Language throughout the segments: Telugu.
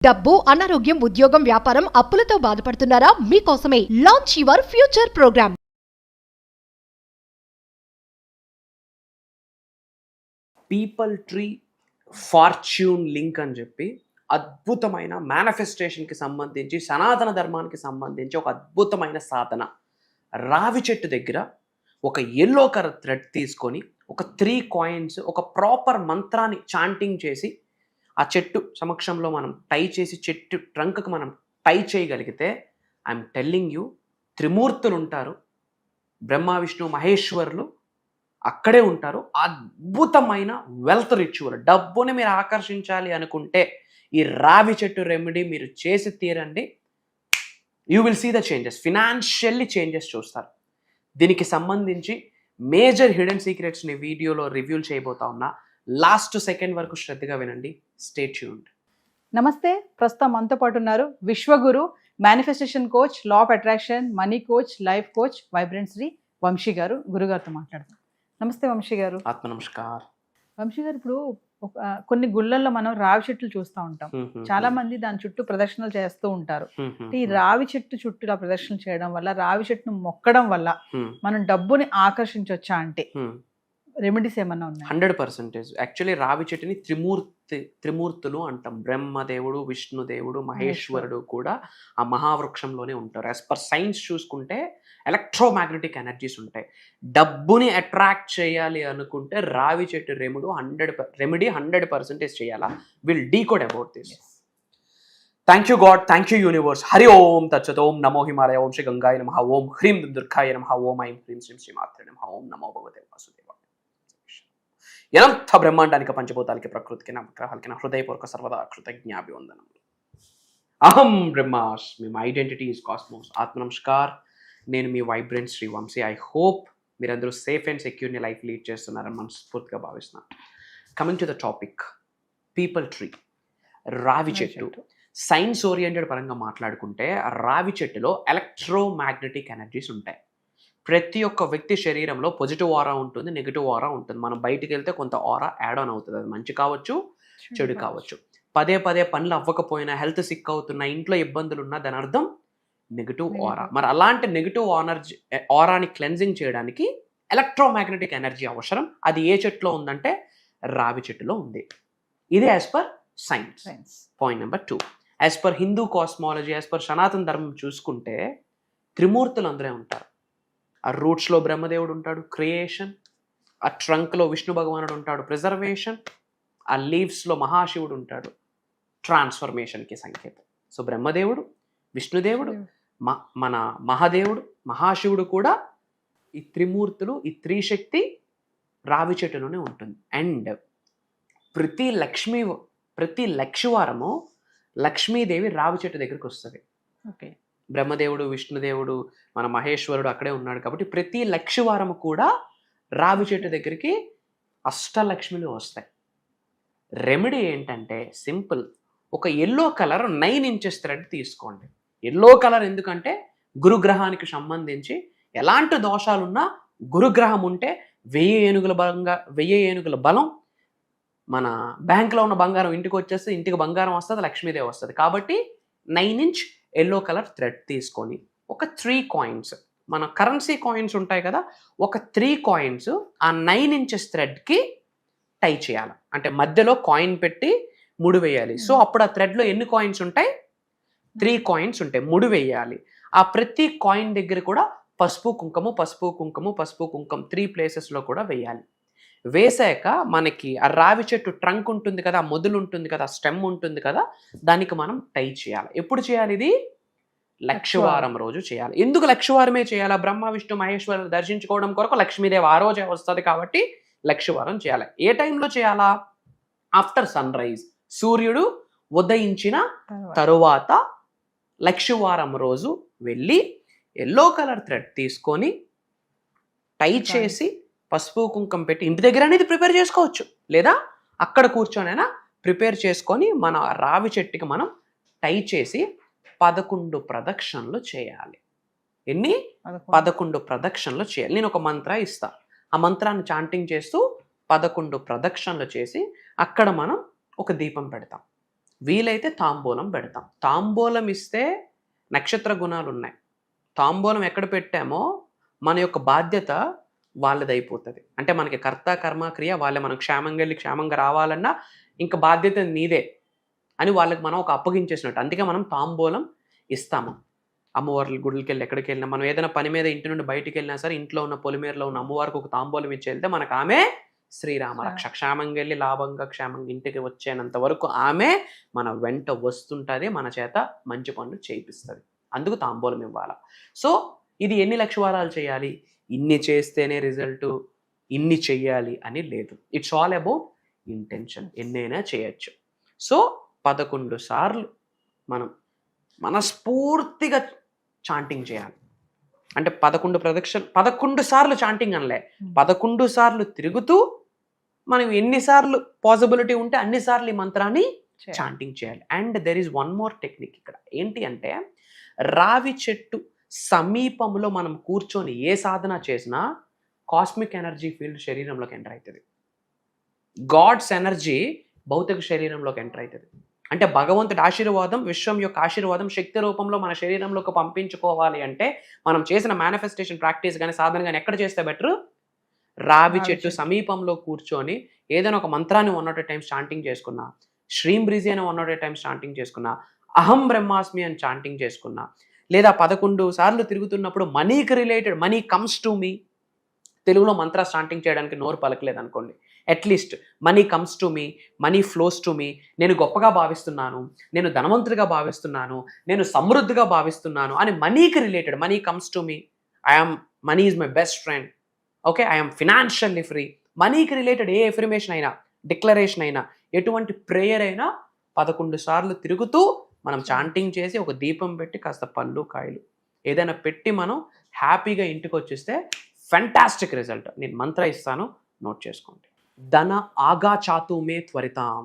డబ్బు, అనారోగ్యం, ఉద్యోగం, వ్యాపారం, అప్పులతో బాధపడుతున్నారా? మీకోసమే launch your future program. People tree fortune link అని చెప్పి అద్భుతమైన మేనిఫెస్టేషన్కి సంబంధించి సనాతన ధర్మానికి సంబంధించి ఒక అద్భుతమైన సాధన. రావి చెట్టు దగ్గర ఒక ఎల్లో కలర్ థ్రెడ్ తీసుకొని ఒక 3 కాయిన్స్ ఒక ప్రాపర్ మంత్రాన్ని చాంటింగ్ చేసి ఆ చెట్టు సమక్షంలో మనం టై చేసి చెట్టు ట్రంక్కి మనం టై చేయగలిగితే ఐఎమ్ టెల్లింగ్ యూ, త్రిమూర్తులు ఉంటారు, బ్రహ్మ విష్ణు మహేశ్వరులు అక్కడే ఉంటారు. అద్భుతమైన వెల్త్ రిచువల్. డబ్బుని మీరు ఆకర్షించాలి అనుకుంటే ఈ రావి చెట్టు రెమెడీ మీరు చేసి తీరండి. You will see the changes, financially changes చూస్తారు. దీనికి సంబంధించి మేజర్ హిడెన్ సీక్రెట్స్ని వీడియోలో రివ్యూలు చేయబోతా ఉన్నా. లాస్ట్ సెకండ్ వరకు శ్రద్ధగా వినండి. Stay tuned. నమస్తే, ప్రస్తుతం మనతో పాటు ఉన్నారు Vishwaguru, manifestation coach, law of attraction, money coach, life coach, vibrant Shri Vamsi garu. గురుగారితో మాట్లాడదాం. నమస్తే వంశీ గారు. ఆత్మ నమస్కార్. వంశీ గారు, ఇప్పుడు కొన్ని గుళ్ళల్లో మనం రావి చెట్లు చూస్తూ ఉంటాం. చాలా మంది దాని చుట్టూ ప్రదర్శనలు చేస్తూ ఉంటారు. ఈ రావి చెట్టు చుట్టూ ఇలా ప్రదర్శనలు చేయడం వల్ల, రావి చెట్టును మొక్కడం వల్ల మనం డబ్బుని ఆకర్షించవచ్చా? అంటే రెమెడీస్ ఏమన్నా ఉన్నాయి? 100%. యాక్చువల్లీ రావి చెట్టుని త్రిమూర్తులు అంటాం. బ్రహ్మదేవుడు, విష్ణుదేవుడు, మహేశ్వరుడు కూడా ఆ మహావృక్షంలోనే ఉంటారు. యాజ్ పర్ సైన్స్ చూసుకుంటే ఎలక్ట్రోమాగ్నెటిక్ ఎనర్జీస్ ఉంటాయి. డబ్బుని అట్రాక్ట్ చేయాలి అనుకుంటే రావి చెట్టు రెమెడీ 100% చేయాలా. Will decode about this. Thank you God, thank you universe. Hari Om తచ్చత్. ఓం నమో హిమాలయ. ఓం శ్రీ గంగాయ నమః. ఓం హ్రీం దుర్గాయ నమః. ఓం ఐం హ్రీం శ్రీం శ్రీమాత్రే నమః. ఓం నమో భగవతే వాసుదేవాయ. ఎనంత బ్రహ్మాండానికి, పంచభూతాలకి, ప్రకృతికి, నవగ్రహాలకి నా హృదయపూర్వక సర్వదా కృతజ్ఞాభివందనములు. అహం బ్రహ్మాస్మి. My identity is cosmos. ఆత్మ నమస్కార్. నేను మీ vibrant Shri Vamshi. I hope మీరందరూ సేఫ్ అండ్ సెక్యూర్ని లైఫ్ లీడ్ చేస్తున్నారని మనస్ఫూర్తిగా భావిస్తున్నాను. Coming to the topic, people tree, రావి చెట్టు. సైన్స్ ఓరియంటెడ్ పరంగా మాట్లాడుకుంటే రావి చెట్టులో ఎలక్ట్రోమాగ్నెటిక్ ఎనర్జీస్ ఉంటాయి. ప్రతి ఒక్క వ్యక్తి శరీరంలో పాజిటివ్ ఆరా ఉంటుంది, నెగిటివ్ ఆరా ఉంటుంది. మనం బయటికి వెళ్తే కొంత ఆరా యాడ్ ఆన్ అవుతుంది. అది మంచి కావచ్చు, చెడు కావచ్చు. పదే పనులు అవ్వకపోయినా, హెల్త్ సిక్ అవుతున్నా, ఇంట్లో ఇబ్బందులు ఉన్నా, దాని అర్థం నెగిటివ్ ఆరా. మరి అలాంటి నెగిటివ్ ఆరాని క్లెన్జింగ్ చేయడానికి ఎలక్ట్రోమాగ్నెటిక్ ఎనర్జీ అవసరం. అది ఏ చెట్టులో ఉందంటే రావి చెట్టులో ఉంది. ఇది as per science. Point number 2, as per Hindu cosmology, as per సనాతన ధర్మం చూసుకుంటే త్రిమూర్తులు అందరే ఉంటారు. ఆ రూట్స్లో బ్రహ్మదేవుడు ఉంటాడు, క్రియేషన్. ఆ ట్రంక్లో విష్ణు భగవానుడు ఉంటాడు, ప్రిజర్వేషన్. ఆ లీవ్స్లో మహాశివుడు ఉంటాడు, ట్రాన్స్ఫర్మేషన్కి సంకేతం. సో బ్రహ్మదేవుడు, విష్ణుదేవుడు, మన మహాదేవుడు, మహాశివుడు కూడా ఈ త్రిమూర్తులు, ఈ త్రిశక్తి రావి చెట్టులోనే ఉంటుంది. అండ్ ప్రతి లక్షవారము లక్ష్మీదేవి రావి చెట్టు దగ్గరికి వస్తుంది. ఓకే. బ్రహ్మదేవుడు, విష్ణుదేవుడు, మన మహేశ్వరుడు అక్కడే ఉన్నాడు కాబట్టి ప్రతి లక్షవారము కూడా రావి చెట్టు దగ్గరికి అష్టలక్ష్మిలు వస్తాయి. రెమెడీ ఏంటంటే సింపుల్. ఒక ఎల్లో కలర్ 9 ఇంచెస్ థ్రెడ్ తీసుకోండి. ఎల్లో కలర్ ఎందుకంటే గురుగ్రహానికి సంబంధించి ఎలాంటి దోషాలున్నా, గురుగ్రహం ఉంటే 1000 ఏనుగుల బలం. మన బ్యాంకులో ఉన్న బంగారం ఇంటికి వచ్చేస్తే ఇంటికి బంగారం వస్తుంది, లక్ష్మీదేవి వస్తుంది. కాబట్టి 9 ఇంచ్ ఎల్లో కలర్ థ్రెడ్ తీసుకొని ఒక 3 కాయిన్స్, మన కరెన్సీ కాయిన్స్ ఉంటాయి కదా, ఒక 3 కాయిన్స్ ఆ 9 ఇంచెస్ థ్రెడ్కి టై చేయాలి. అంటే మధ్యలో కాయిన్ పెట్టి ముడి వేయాలి. సో అప్పుడు ఆ థ్రెడ్లో ఎన్ని కాయిన్స్ ఉంటాయి? 3 కాయిన్స్ ఉంటాయి. ముడి వేయాలి. ఆ ప్రతి కాయిన్ దగ్గర కూడా పసుపు కుంకుమ 3 ప్లేసెస్లో కూడా వేయాలి. వేసాక మనకి ఆ రావి చెట్టు ట్రంక్ ఉంటుంది కదా, ఆ మొదలు ఉంటుంది కదా, స్టెమ్ ఉంటుంది కదా, దానికి మనం టై చేయాలి. ఎప్పుడు చేయాలి? ఇది లక్షవారం రోజు చేయాలి. ఎందుకు లక్షవారమే చేయాలా? బ్రహ్మ విష్ణు మహేశ్వరుని దర్శించుకోవడం కొరకు లక్ష్మీదేవి ఆ రోజే వస్తుంది కాబట్టి లక్షవారం చేయాలి. ఏ టైంలో చేయాలా? ఆఫ్టర్ సన్ రైజ్, సూర్యుడు ఉదయించిన తరువాత లక్షవారం రోజు వెళ్ళి ఎల్లో కలర్ థ్రెడ్ తీసుకొని టై చేసి పసుపు కుంకం పెట్టి ఇంటి దగ్గర అనేది ప్రిపేర్ చేసుకోవచ్చు, లేదా అక్కడ కూర్చొనైనా ప్రిపేర్ చేసుకొని మన రావి చెట్టుకి మనం టై చేసి 11 ప్రదక్షిణలు చేయాలి. ఎన్ని? 11 ప్రదక్షిణలు చేయాలి. నేను ఒక మంత్ర ఇస్తా, ఆ మంత్రాన్ని చాంటింగ్ చేస్తూ 11 ప్రదక్షిణలు చేసి అక్కడ మనం ఒక దీపం పెడతాం. వీలైతే తాంబూలం పెడతాం. తాంబూలం ఇస్తే నక్షత్ర గుణాలు ఉన్నాయి. తాంబూలం ఎక్కడ పెట్టామో మన యొక్క బాధ్యత వాళ్ళదైపోతుంది. అంటే మనకి కర్త కర్మ క్రియ వాళ్ళే. మనం క్షేమంగా వెళ్ళి క్షేమంగా రావాలన్నా ఇంకా బాధ్యత నీదే అని వాళ్ళకి మనం ఒక అప్పగించేసినట్టు. అందుకే మనం తాంబూలం ఇస్తాము. అమ్మవార్ల గుడికి వెళ్ళి ఎక్కడికి వెళ్ళినా, మనం ఏదైనా పని మీద ఇంటి నుండి బయటికి వెళ్ళినా సరే, ఇంట్లో ఉన్న పొలిమేరలో ఉన్న అమ్మవారికి ఒక తాంబూలం ఇచ్చి వెళ్తే మనకు ఆమె శ్రీరామ రక్ష. క్షేమంగా వెళ్ళి లాభంగా క్షేమంగా ఇంటికి వచ్చేనంత వరకు ఆమె మన వెంట వస్తుంటుంది, మన చేత మంచి పనులు చేయిస్తుంది. అందుకు తాంబూలం ఇవ్వాలి. సో ఇది ఎన్ని లక్షవారాలు చేయాలి, ఇన్ని చేస్తేనే రిజల్ట్, ఇన్ని చెయ్యాలి అని లేదు. It's all about intention. ఎన్నైనా చేయొచ్చు. సో 11 సార్లు మనం మనస్ఫూర్తిగా చాంటింగ్ చేయాలి. అంటే 11 ప్రదక్షిణలు, 11 సార్లు చాంటింగ్ అనలే, 11 సార్లు తిరుగుతూ మనం ఎన్నిసార్లు పాసిబిలిటీ ఉంటే అన్నిసార్లు ఈ మంత్రాన్ని చాంటింగ్ చేయాలి. And there is one more technique ఇక్కడ. ఏంటి అంటే, రావి చెట్టు సమీపంలో మనం కూర్చొని ఏ సాధన చేసినా కాస్మిక్ ఎనర్జీ ఫీల్డ్ శరీరంలోకి ఎంటర్ అవుతుంది. గాడ్స్ ఎనర్జీ భౌతిక శరీరంలోకి ఎంటర్ అవుతుంది. అంటే భగవంతుడి ఆశీర్వాదం, విశ్వం యొక్క ఆశీర్వాదం శక్తి రూపంలో మన శరీరంలోకి పంపించుకోవాలి అంటే మనం చేసిన మేనిఫెస్టేషన్ ప్రాక్టీస్ కానీ సాధన కానీ ఎక్కడ చేస్తే బెటర్? రావి చెట్టు సమీపంలో కూర్చొని ఏదైనా ఒక మంత్రాన్ని 108 టైమ్స్ చాంటింగ్ చేసుకున్నా, శ్రీం బ్రిజి అని 108 టైమ్స్ చాంటింగ్ చేసుకున్నా, అహం బ్రహ్మాస్మి అని చాంటింగ్ చేసుకున్నా, లేదా 11 సార్లు తిరుగుతున్నప్పుడు మనీకి related money comes to me, తెలుగులో మంత్ర చాంటింగ్ చేయడానికి నోరు పలకలేదు అనుకోండి, at least money comes to me, money flows to me, నేను గొప్పగా భావిస్తున్నాను, నేను ధనవంతుడిగా భావిస్తున్నాను, నేను సమృద్ధిగా భావిస్తున్నాను అని మనీకి related, money comes to me, money is my best friend, okay, I'm financially free, మనీకి రిలేటెడ్ ఏ ఎఫర్మేషన్ అయినా, డిక్లరేషన్ అయినా, ఎటువంటి ప్రేయర్ అయినా 11 సార్లు తిరుగుతూ మనం చాంటింగ్ చేసి ఒక దీపం పెట్టి కాస్త పళ్ళు కాయలు ఏదైనా పెట్టి మనం హ్యాపీగా ఇంటికి వచ్చేస్తే ఫెంటాస్టిక్ రిజల్ట్. నేను మంత్ర ఇస్తాను, నోట్ చేసుకోండి. ధన ఆగా చాతు మే త్వరితాం,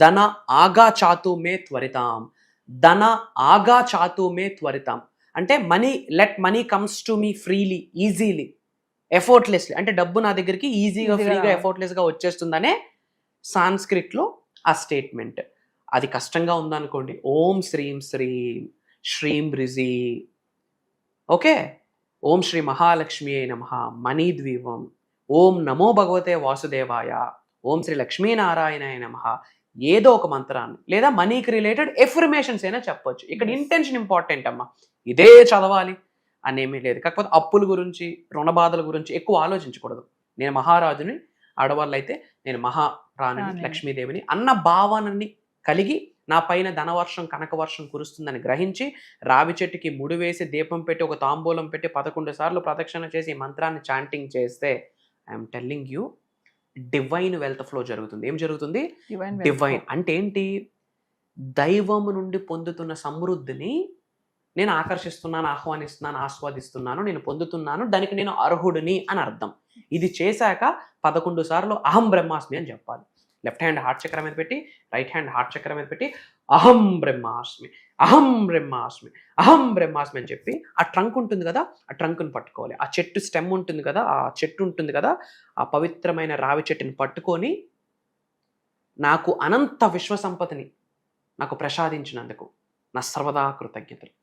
ధన ఆగా చాతు మే త్వరితాం, ధన ఆగా చాతు మే త్వరితాం. అంటే let money comes to me freely, easily, effortlessly. అంటే డబ్బు నా దగ్గరికి ఈజీగా, ఫ్రీగా, ఎఫర్ట్లెస్గా వచ్చేస్తుందనే సాంస్క్రిట్లో ఆ స్టేట్మెంట్. అది కష్టంగా ఉందనుకోండి, ఓం శ్రీం శ్రీం శ్రీం బ్రిజి, ఓకే, ఓం శ్రీ మహాలక్ష్మి అయి నమః మనీద్వీపం, ఓం నమో భగవతే వాసుదేవాయ, ఓం శ్రీ లక్ష్మీనారాయణాయ నమః, ఏదో ఒక మంత్రాన్ని లేదా మనీకి రిలేటెడ్ ఎఫర్మేషన్స్ అయినా చెప్పొచ్చు. ఇక్కడ ఇంటెన్షన్ ఇంపార్టెంట్ అమ్మా. ఇదే చదవాలి అనేమీ లేదు. కాకపోతే అప్పుల గురించి, రుణబాధల గురించి ఎక్కువ ఆలోచించకూడదు. నేను మహారాజుని, ఆడవాళ్ళు అయితే నేను మహారాణిని, లక్ష్మీదేవిని అన్న భావనని కలిగి నా పైన ధనవర్షం, కనకవర్షం కురుస్తుందని గ్రహించి రావి చెట్టుకి ముడి వేసి దీపం పెట్టి ఒక తాంబూలం పెట్టి 11 సార్లు ప్రదక్షిణ చేసి ఈ మంత్రాన్ని చాంటింగ్ చేస్తే I'm telling you, divine wealth flow జరుగుతుంది. ఏం జరుగుతుంది? డివైన్ అంటే ఏంటి? దైవము నుండి పొందుతున్న సమృద్ధిని నేను ఆకర్షిస్తున్నాను, ఆహ్వానిస్తున్నాను, ఆస్వాదిస్తున్నాను, నేను పొందుతున్నాను, దానికి నేను అర్హుడిని అని అర్థం. ఇది చేశాక 11 సార్లు అహం బ్రహ్మాస్మి అని చెప్పాలి. లెఫ్ట్ హ్యాండ్ హార్ట్ చక్రం మీద పెట్టి, రైట్ హ్యాండ్ హార్ట్ చక్రం మీద పెట్టి అహం బ్రహ్మాస్మి, అహం బ్రహ్మాస్మి, అహం బ్రహ్మాస్మి అని చెప్పి ఆ ట్రంక్ ఉంటుంది కదా, ఆ ట్రంక్ను పట్టుకోవాలి. ఆ చెట్టు స్టెమ్ ఉంటుంది కదా, ఆ చెట్టు ఉంటుంది కదా, ఆ పవిత్రమైన రావి చెట్టుని పట్టుకొని నాకు అనంత విశ్వసంపదని నాకు ప్రసాదించినందుకు నా సర్వదా కృతజ్ఞతలు.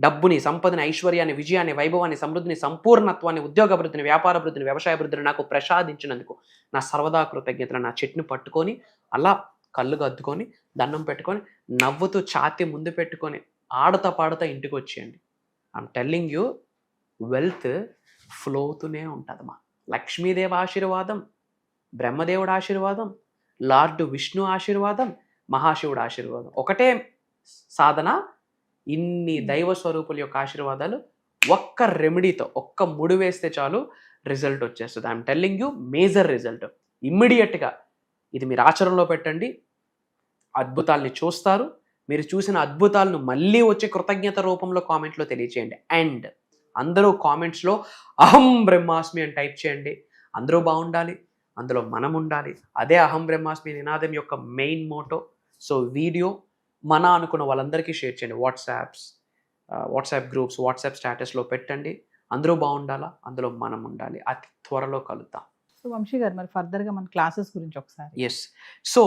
డబ్బుని, సంపదని, ఐశ్వర్యాన్ని, విజయాన్ని, వైభవాన్ని, సమృద్ధిని, సంపూర్ణత్వాన్ని, ఉద్యోగాభివృద్ధిని, వ్యాపారాభివృద్ధిని, వ్యవసాయాభివృద్ధిని నాకు ప్రసాదించినందుకు నా సర్వదా కృతజ్ఞతలు. నా చెట్టుని పట్టుకొని అలా కళ్ళు గద్దుకొని దండం పెట్టుకొని నవ్వుతూ ఛాతీ ముందు పెట్టుకొని ఆడుతా పాడుతా ఇంటికి వచ్చేయండి. I'm telling you, wealth flow అవుతూనే ఉంటుందమ్మా. లక్ష్మీదేవి ఆశీర్వాదం, బ్రహ్మదేవుడు ఆశీర్వాదం, లార్డ్ విష్ణు ఆశీర్వాదం, మహాశివుడు ఆశీర్వాదం. ఒకటే సాధన, ఇన్ని దైవ స్వరూపుల యొక్క ఆశీర్వాదాలు ఒక్క రెమెడీతో, ఒక్క ముడి వేస్తే చాలు రిజల్ట్ వచ్చేస్తుంది. I'm telling you, major result. ఇమ్మీడియట్గా ఇది మీరు ఆచరణలో పెట్టండి, అద్భుతాల్ని చూస్తారు. మీరు చూసిన అద్భుతాలను మళ్ళీ వచ్చే కృతజ్ఞత రూపంలో కామెంట్లో తెలియచేయండి. అండ్ అందరూ కామెంట్స్లో అహం బ్రహ్మాస్మి అని టైప్ చేయండి. అందరూ బాగుండాలి, అందులో మనం ఉండాలి. అదే అహం బ్రహ్మాస్మి నినాదం యొక్క మెయిన్ మోటో. సో వీడియో మన అనుకున్న వాళ్ళందరికీ షేర్ చేయండి. వాట్సాప్ గ్రూప్స్, వాట్సాప్ స్టేటస్లో పెట్టండి. అందరూ బాగుండాలా, అందులో మనం ఉండాలి. అతి త్వరలో కలుద్దాం. సో వంశీ గారు మరి ఫర్దర్గా మన క్లాసెస్ గురించి ఒకసారి. ఎస్. సో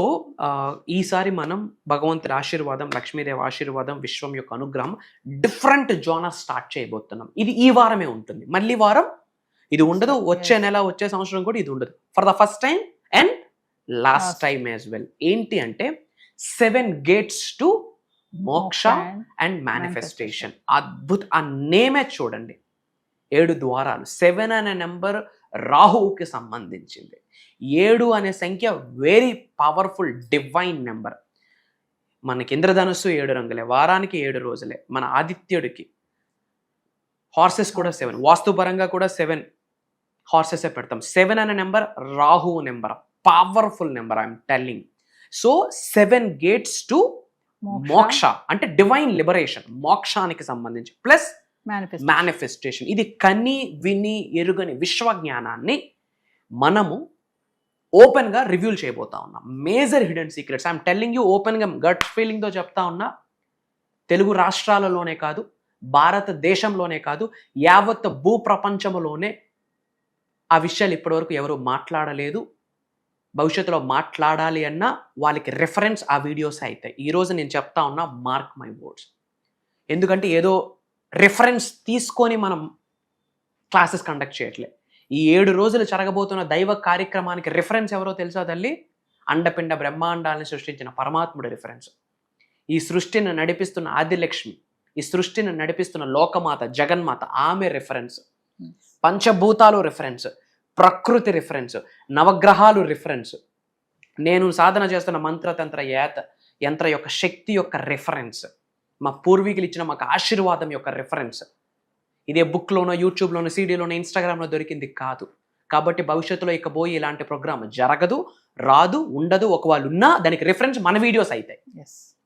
ఈసారి మనం భగవంతుడి ఆశీర్వాదం, లక్ష్మీదేవి ఆశీర్వాదం, విశ్వం యొక్క అనుగ్రహం డిఫరెంట్ జోనర్ స్టార్ట్ చేయబోతున్నాం. ఇది ఈ వారమే ఉంటుంది, మళ్ళీ వారం ఇది ఉండదు, వచ్చే నెల వచ్చే సంవత్సరం కూడా ఇది ఉండదు. For the first time and last time as well. ఏంటి అంటే 7 gates టు మోక్ష అండ్ మేనిఫెస్టేషన్. అద్భుత, ఆ నేమే చూడండి, 7 ద్వారాలు. 7 అనే నెంబర్ రాహువుకి సంబంధించింది. 7 అనే సంఖ్య వెరీ పవర్ఫుల్ డివైన్ నెంబర్. మనకి ఇంద్రధనుస్సు 7 రంగులే, వారానికి 7 రోజులే. మన ఆదిత్యుడికి హార్సెస్ కూడా 7, వాస్తుపరంగా కూడా 7 హార్సెసే పెడతాం. 7 అనే నెంబర్ రాహువు number, powerful number, I'm telling. So 7 gates to మోక్ష అంటే డివైన్ లిబరేషన్, మోక్షానికి సంబంధించి, ప్లస్ మేనిఫెస్టేషన్. ఇది కని విని ఎరుగని విశ్వజ్ఞానాన్ని మనము ఓపెన్ గా రివ్యూల్ చేయబోతా ఉన్నాం. Major hidden secrets I'm telling you open గా, గట్ ఫీలింగ్ తో చెప్తా ఉన్నా. తెలుగు రాష్ట్రాలలోనే కాదు, భారతదేశంలోనే కాదు, యావత్ భూ ప్రపంచంలోనే ఆ విషయాలు ఇప్పటివరకు ఎవరు మాట్లాడలేదు. భవిష్యత్తులో మాట్లాడాలి అన్నా వాళ్ళకి రెఫరెన్స్ ఆ వీడియోస్ అవుతాయి. ఈరోజు నేను చెప్తా ఉన్నా, మార్క్ మై వర్డ్స్. ఎందుకంటే ఏదో రెఫరెన్స్ తీసుకొని మనం క్లాసెస్ కండక్ట్ చేయట్లే. ఈ 7 రోజులు జరగబోతున్న దైవ కార్యక్రమానికి రెఫరెన్స్ ఎవరో తెలుసా తల్లి? అండపిండ బ్రహ్మాండాలను సృష్టించిన పరమాత్ముడి రెఫరెన్స్. ఈ సృష్టిని నడిపిస్తున్న ఆదిలక్ష్మి, ఈ సృష్టిని నడిపిస్తున్న లోకమాత జగన్మాత, ఆమె రెఫరెన్స్. పంచభూతాలు రెఫరెన్స్, ప్రకృతి రిఫరెన్స్, నవగ్రహాలు రిఫరెన్స్, నేను సాధన చేస్తున్న మంత్రతంత్ర యంత్ర యొక్క శక్తి యొక్క రిఫరెన్స్, మా పూర్వీకులు ఇచ్చిన మాకు ఆశీర్వాదం యొక్క రిఫరెన్స్. ఇదే బుక్లోనో, యూట్యూబ్లోనో, సీడీలోనో, ఇన్స్టాగ్రామ్లో దొరికింది కాదు. కాబట్టి భవిష్యత్తులో ఇకపోయి ఇలాంటి ప్రోగ్రామ్ జరగదు, రాదు, ఉండదు. ఒకవేళ ఉన్నా దానికి రిఫరెన్స్ మన వీడియోస్ అవుతాయి.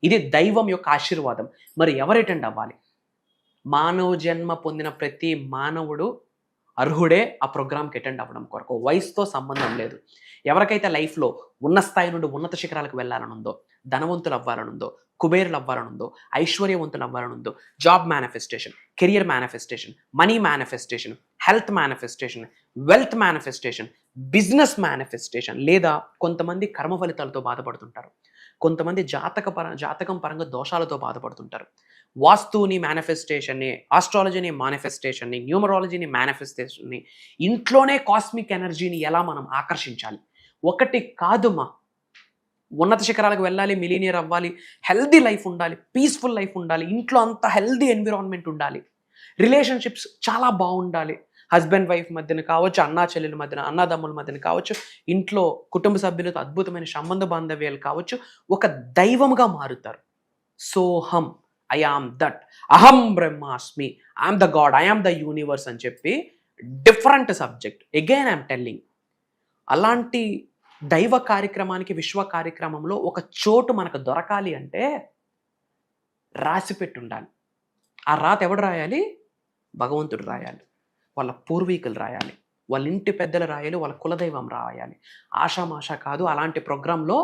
ఇది దైవం యొక్క ఆశీర్వాదం. మరి ఎవరు అటెండ్ అవ్వాలి? మానవ జన్మ పొందిన ప్రతి మానవుడు అర్హుడే ఆ ప్రోగ్రామ్కి అటెండ్ అవ్వడం కొరకు. వయసుతో సంబంధం లేదు. ఎవరికైతే లైఫ్లో ఉన్న స్థాయి నుండి ఉన్నత శిఖరాలకు వెళ్ళాలనుందో, ధనవంతులు అవ్వాలనుందో, కుబేరులు అవ్వాలనుందో, ఐశ్వర్యవంతులు అవ్వాలనుందో, job manifestation, career manifestation, money manifestation, health manifestation, wealth manifestation, business manifestation, లేదా కొంతమంది కర్మ ఫలితాలతో బాధపడుతుంటారు, కొంతమంది జాతకం పరంగా దోషాలతో బాధపడుతుంటారు. వాస్తుని మేనిఫెస్టేషన్ని, ఆస్ట్రాలజీని మేనిఫెస్టేషన్ని, న్యూమరాలజీని మేనిఫెస్టేషన్ని, ఇంట్లోనే కాస్మిక్ ఎనర్జీని ఎలా మనం ఆకర్షించాలి. ఒకటి కాదు మా, ఉన్నత శిఖరాలకు వెళ్ళాలి, మిలీనియర్ అవ్వాలి, హెల్దీ లైఫ్ ఉండాలి, పీస్ఫుల్ లైఫ్ ఉండాలి, ఇంట్లో అంతా హెల్దీ ఎన్విరాన్మెంట్ ఉండాలి, రిలేషన్షిప్స్ చాలా బాగుండాలి, హస్బెండ్ వైఫ్ మధ్యన కావచ్చు, అన్నా చెల్లెల మధ్యన, అన్నదమ్ముల మధ్యన కావచ్చు, ఇంట్లో కుటుంబ సభ్యులతో అద్భుతమైన సంబంధ బాంధవ్యాలు కావచ్చు, ఒక దైవముగా మారుతారు. సోహం, ఐ ఆమ్ దట్, అహం బ్రహ్మాస్మి, I'm the God, I'm the universe అని చెప్పి different subject. Again I'm telling, అలాంటి దైవ కార్యక్రమానికి, విశ్వ కార్యక్రమంలో ఒక చోటు మనకు దొరకాలి అంటే రాసి పెట్టి ఉండాలి. ఆ రాత ఎవడు రాయాలి? భగవంతుడు రాయాలి, వాళ్ళ పూర్వీకులు రాయాలి, వాళ్ళ ఇంటి పెద్దలు రాయాలి, వాళ్ళ కులదైవం రాయాలి. ఆషామాషా కాదు అలాంటి ప్రోగ్రాంలో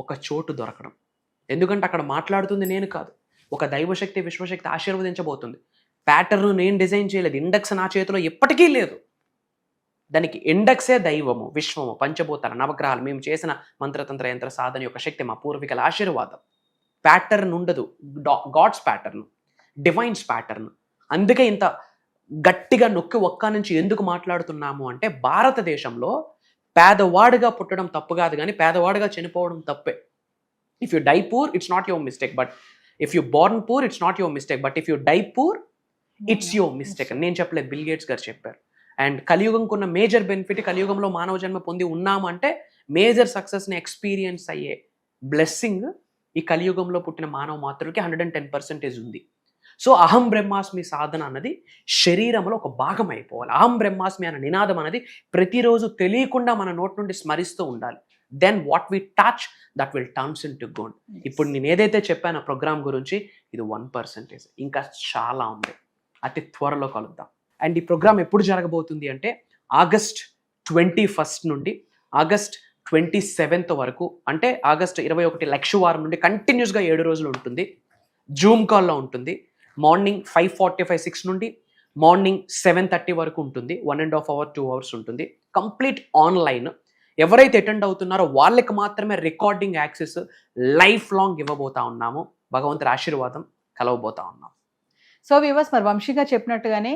ఒక చోటు దొరకడం. ఎందుకంటే అక్కడ మాట్లాడుతుంది నేను కాదు, ఒక దైవశక్తి, విశ్వశక్తి ఆశీర్వదించబోతుంది. ప్యాటర్న్ నేను డిజైన్ చేయలేదు, ఇండెక్స్ నా చేతిలో ఎప్పటికీ లేదు. దానికి ఇండెక్సే దైవము, విశ్వము, పంచభూతాలు, నవగ్రహాలు, మేము చేసిన మంత్రతంత్ర యంత్ర సాధన యొక్క శక్తి, మా పూర్వీకుల ఆశీర్వాదం. ప్యాటర్న్ ఉండదు, గాడ్స్ ప్యాటర్న్, డివైన్స్ ప్యాటర్న్. అందుకే ఇంత గట్టిగా నొక్కి ఒక్క నుంచి ఎందుకు మాట్లాడుతున్నాము అంటే, భారతదేశంలో పేదవాడిగా పుట్టడం తప్పు కాదు, కానీ పేదవాడిగా చనిపోవడం తప్పే. If you die poor, it's not your mistake, but if you born poor, it's not your mistake, but if you die poor, it's your mistake. నేను చెప్పలేదు, బిల్ గేట్స్ గారు చెప్పారు. అండ్ కలియుగంకున్న మేజర్ బెనిఫిట్, కలియుగంలో మానవ జన్మ పొంది ఉన్నాము అంటే మేజర్ సక్సెస్ని ఎక్స్పీరియన్స్ అయ్యే బ్లెస్సింగ్ ఈ కలియుగంలో పుట్టిన మానవ మాతృకి 110% ఉంది. సో అహం బ్రహ్మాస్మి సాధన అన్నది శరీరంలో ఒక భాగం అయిపోవాలి. అహం బ్రహ్మాస్మి అనే నినాదం అనేది ప్రతిరోజు తెలియకుండా మన నోటి నుండి స్మరిస్తూ ఉండాలి. Then what we touch, that will turns into gold. ఇప్పుడు నేను ఏదైతే చెప్పానో ప్రోగ్రామ్ గురించి, ఇది 1%. ఇంకా చాలా ఉంది, అతి త్వరలో కలుద్దాం. అండ్ ఈ ప్రోగ్రామ్ ఎప్పుడు జరగబోతుంది అంటే ఆగస్ట్ 21 నుండి ఆగస్ట్ 27 వరకు, అంటే ఆగస్ట్ 21 లక్షవారం నుండి కంటిన్యూస్గా 7 రోజులు ఉంటుంది. జూమ్ కాల్లో ఉంటుంది. మార్నింగ్ 5:45, 6 నుండి, మార్నింగ్ 7:30 వరకు ఉంటుంది. 1.5 hour 2 hours ఉంటుంది. Complete online. ఎవరైతే అటెండ్ అవుతున్నారో వాళ్ళకి మాత్రమే రికార్డింగ్ యాక్సెస్ లైఫ్ లాంగ్ ఇవ్వబోతా ఉన్నాము. భగవంతుడి ఆశీర్వాదం కలవబోతా ఉన్నాం. సో వ్యూవర్స్, మరి వంశీగా చెప్పినట్టుగానే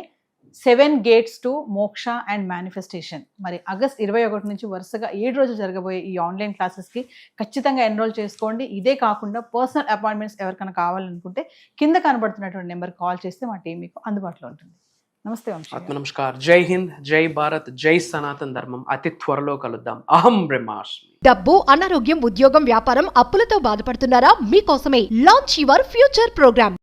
7 gates టు మోక్ష అండ్ మేనిఫెస్టేషన్, మరి ఆగస్ట్ 21 నుంచి వరుసగా 7 రోజులు జరగబోయే ఈ ఆన్లైన్ క్లాసెస్కి ఖచ్చితంగా ఎన్రోల్ చేసుకోండి. ఇదే కాకుండా పర్సనల్ అపాయింట్మెంట్స్ ఎవరికైనా కావాలనుకుంటే కింద కనబడుతున్నటువంటి నెంబర్ కాల్ చేస్తే మా టీం మీకు అందుబాటులో ఉంటుంది. నమస్తే వంశీ. ఆత్మ నమస్కార్. జై హింద్, జై భారత్, జై సనాతన ధర్మం. అతి త్వరలో కలుద్దాం. అహం బ్రహ్మాస్మి. డబ్బు, అనారోగ్యం, ఉద్యోగం, వ్యాపారం, అప్పులతో బాధపడుతున్నారా? మీకోసమే లాంచ్ యువర్ ఫ్యూచర్ ప్రోగ్రామ్.